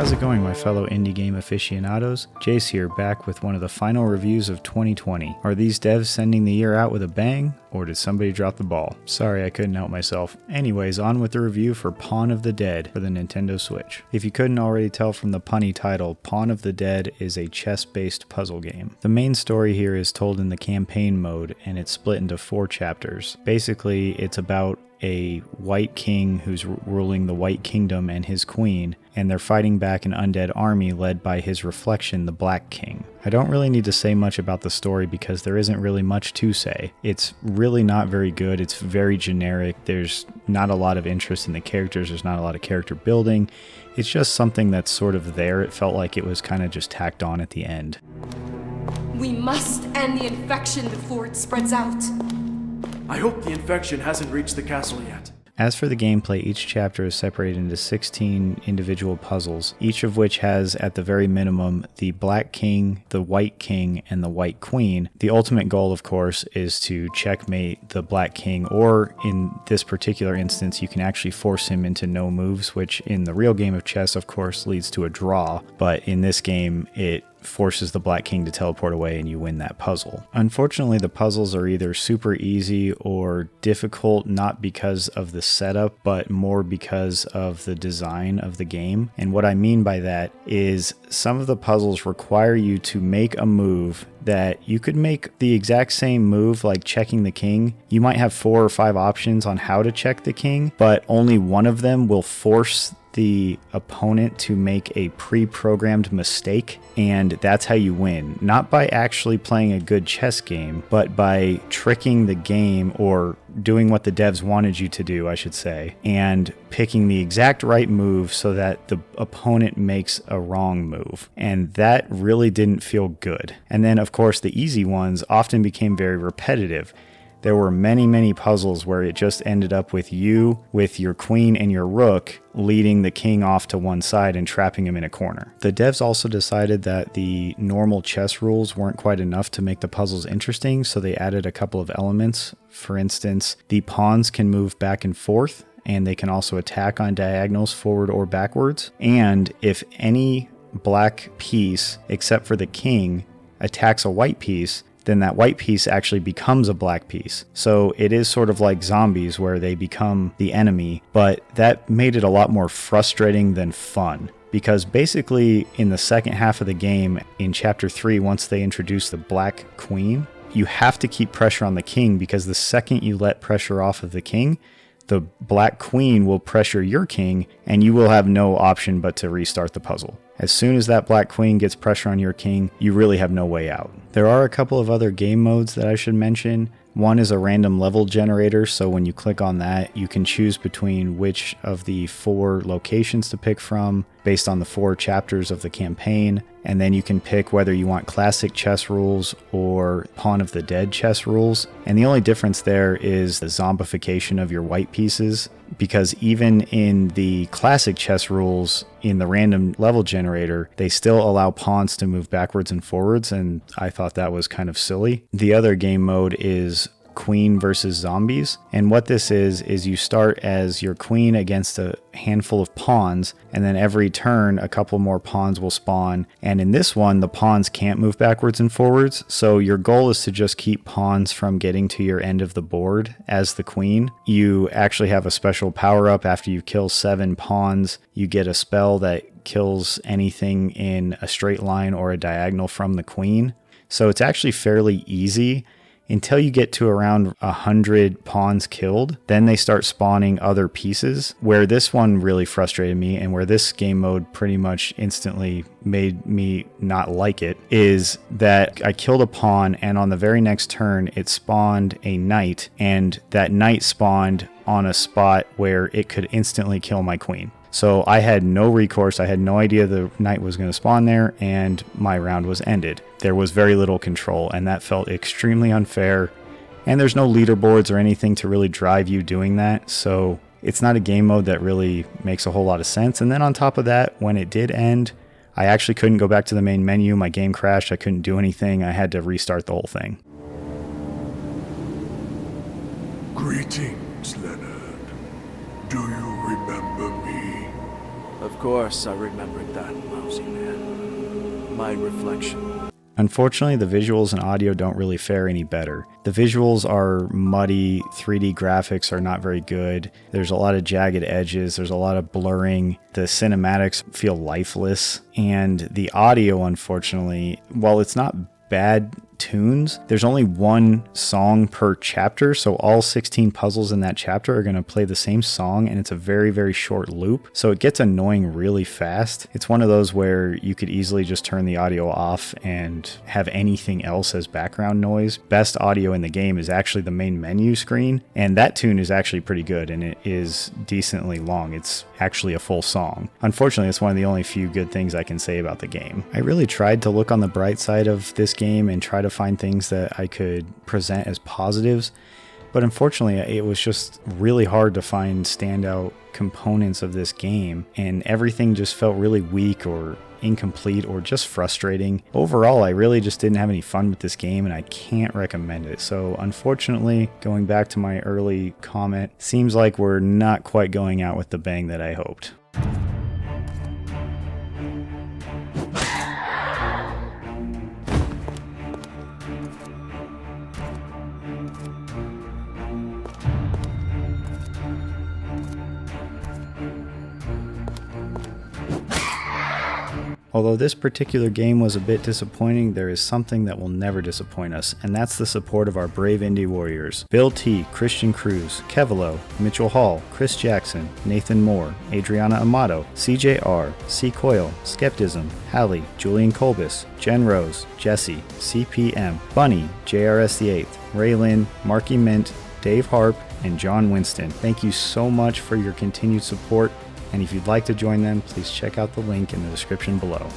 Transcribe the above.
How's it going, my fellow indie game aficionados? Jace here, back with one of the final reviews of 2020. Are these devs sending the year out with a bang, or did somebody drop the ball? Sorry, I couldn't help myself. Anyways, on with the review for Pawn of the Dead for the Nintendo Switch. If you couldn't already tell from the punny title, Pawn of the Dead is a chess-based puzzle game. The main story here is told in the campaign mode, and it's split into 4 chapters. Basically, it's about a white king who's ruling the White Kingdom and his queen, and they're fighting back an undead army led by his reflection, the Black King. I don't really need to say much about the story because there isn't really much to say. It's really not very good. It's very generic. There's not a lot of interest in the characters. There's not a lot of character building. It's just something that's sort of there. It felt like it was kind of just tacked on at the end. We must end the infection before it spreads out. I hope the infection hasn't reached the castle yet. As for the gameplay, each chapter is separated into 16 individual puzzles, each of which has, at the very minimum, the Black King, the White King, and the White Queen. The ultimate goal, of course, is to checkmate the Black King, or in this particular instance, you can actually force him into no moves, which in the real game of chess, of course, leads to a draw, but in this game, it forces the Black King to teleport away and you win that puzzle. Unfortunately, the puzzles are either super easy or difficult, not because of the setup, but more because of the design of the game. And what I mean by that is some of the puzzles require you to make a move that you could make the exact same move, like checking the king. You might have 4 or 5 options on how to check the king, but only one of them will force the opponent to make a pre-programmed mistake, and that's how you win. Not by actually playing a good chess game, but by tricking the game, or doing what the devs wanted you to do, I should say, and picking the exact right move so that the opponent makes a wrong move. And that really didn't feel good. And then, of course, the easy ones often became very repetitive. There were many puzzles where it just ended up with you, with your queen and your rook, leading the king off to one side and trapping him in a corner. The devs also decided that the normal chess rules weren't quite enough to make the puzzles interesting, so they added a couple of elements. For instance, the pawns can move back and forth, and they can also attack on diagonals forward or backwards. And if any black piece, except for the king, attacks a white piece, then that white piece actually becomes a black piece. So it is sort of like zombies where they become the enemy, but that made it a lot more frustrating than fun. Because basically in the second half of the game, in chapter 3, once they introduce the Black Queen, you have to keep pressure on the king, because the second you let pressure off of the king, the Black Queen will pressure your king, and you will have no option but to restart the puzzle. As soon as that Black Queen gets pressure on your king, you really have no way out. There are a couple of other game modes that I should mention. One is a random level generator, so when you click on that, you can choose between which of the 4 locations to pick from based on the 4 chapters of the campaign, and then you can pick whether you want classic chess rules or Pawn of the Dead chess rules. And the only difference there is the zombification of your white pieces, because even in the classic chess rules in the random level generator, they still allow pawns to move backwards and forwards, and I thought that was kind of silly. The other game mode is Queen versus Zombies, and what this is you start as your queen against a handful of pawns, and then every turn a couple more pawns will spawn, and in this one the pawns can't move backwards and forwards, so your goal is to just keep pawns from getting to your end of the board as the queen. You actually have a special power up after you kill 7 pawns. You get a spell that kills anything in a straight line or a diagonal from the queen, so it's actually fairly easy until you get to around 100 pawns killed. Then they start spawning other pieces. Where this one really frustrated me, and where this game mode pretty much instantly made me not like it, is that I killed a pawn, and on the very next turn it spawned a knight, and that knight spawned on a spot where it could instantly kill my queen. So I had no recourse. I had no idea the knight was going to spawn there, and my round was ended. There was very little control, and that felt extremely unfair. And there's no leaderboards or anything to really drive you doing that, so it's not a game mode that really makes a whole lot of sense. And then on top of that, when it did end, I actually couldn't go back to the main menu. My game crashed. I couldn't do anything. I had to restart the whole thing. Greetings, Leonard. Do you remember me? Of course, I remembered that lousy man. My reflection. Unfortunately, the visuals and audio don't really fare any better. The visuals are muddy, 3D graphics are not very good, there's a lot of jagged edges, there's a lot of blurring, the cinematics feel lifeless, and the audio, unfortunately, while it's not bad tunes, there's only one song per chapter, so all 16 puzzles in that chapter are going to play the same song, and it's a very, very short loop, so it gets annoying really fast. It's one of those where you could easily just turn the audio off and have anything else as background noise. Best audio in the game is actually the main menu screen, and that tune is actually pretty good, and it is decently long. It's actually a full song. Unfortunately, it's one of the only few good things I can say about the game. I really tried to look on the bright side of this game and try to find things that I could present as positives, but unfortunately it was just really hard to find standout components of this game, and everything just felt really weak or incomplete or just frustrating. Overall, I really just didn't have any fun with this game, and I can't recommend it. So unfortunately, going back to my early comment, seems like we're not quite going out with the bang that I hoped. Although this particular game was a bit disappointing, there is something that will never disappoint us, and that's the support of our brave indie warriors. Bill T., Christian Cruz, Kevilo, Mitchell Hall, Chris Jackson, Nathan Moore, Adriana Amato, CJR, C. Coyle, Skeptism, Hallie, Julian Colbus, Jen Rose, Jesse, CPM, Bunny, JRS the 8th, Raylyn, Marky Mint, Dave Harp, and John Winston. Thank you so much for your continued support. And if you'd like to join them, please check out the link in the description below.